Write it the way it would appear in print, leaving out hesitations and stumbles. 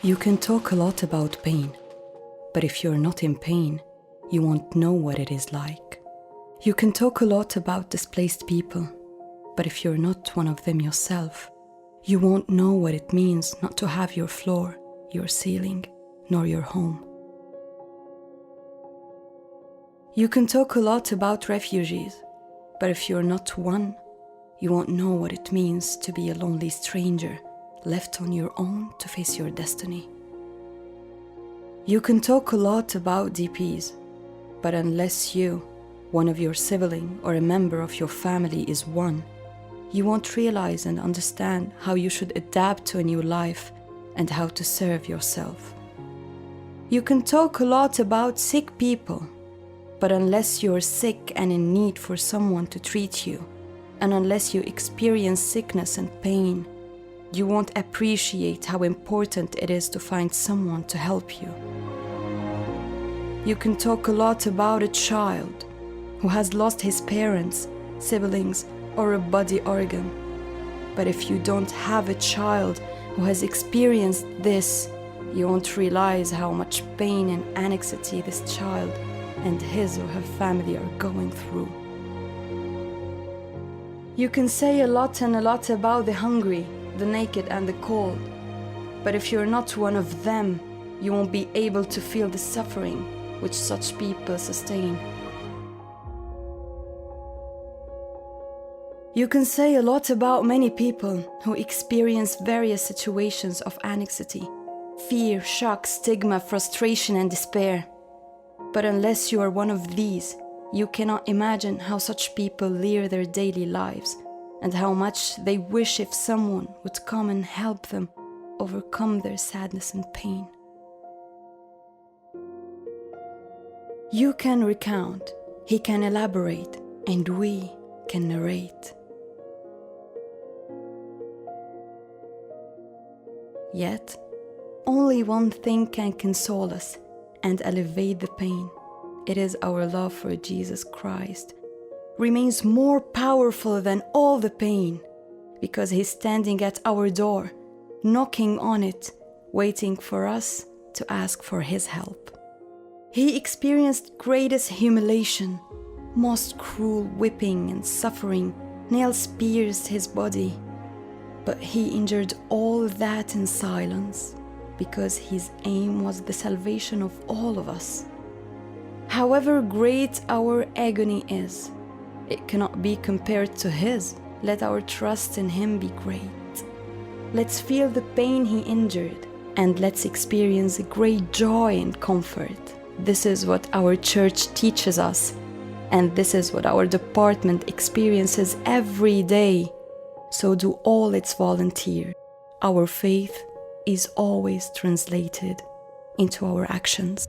You can talk a lot about pain, but if you're not in pain, you won't know what it is like. You can talk a lot about displaced people, but if you're not one of them yourself, you won't know what it means not to have your floor, your ceiling, nor your home. You can talk a lot about refugees, but if you're not one, you won't know what it means to be a lonely stranger, left on your own to face your destiny. You can talk a lot about DPs, but unless you, one of your sibling or a member of your family is one, you won't realize and understand how you should adapt to a new life and how to serve yourself. You can talk a lot about sick people, but unless you're sick and in need for someone to treat you, and unless you experience sickness and pain, you won't appreciate how important it is to find someone to help you. You can talk a lot about a child who has lost his parents, siblings, or a body organ. But if you don't have a child who has experienced this, you won't realize how much pain and anxiety this child and his or her family are going through. You can say a lot about the hungry, the naked and the cold, but if you're not one of them, you won't be able to feel the suffering which such people sustain. You can say a lot about many people who experience various situations of anxiety, fear, shock, stigma, frustration and despair. But unless you are one of these, you cannot imagine how such people live their daily lives and how much they wish if someone would come and help them overcome their sadness and pain. You can recount, he can elaborate, and we can narrate. Yet, only one thing can console us and alleviate the pain. It is our love for Jesus Christ. Remains more powerful than all the pain, because he's standing at our door, knocking on it, waiting for us to ask for his help. He experienced greatest humiliation, most cruel whipping and suffering, nails pierced his body. But he endured all that in silence, because his aim was the salvation of all of us. However great our agony is, it cannot be compared to his. Let our trust in him be great. Let's feel the pain he endured, and let's experience a great joy and comfort. This is what our church teaches us, and this is what our department experiences every day. So do all its volunteer. Our faith is always translated into our actions.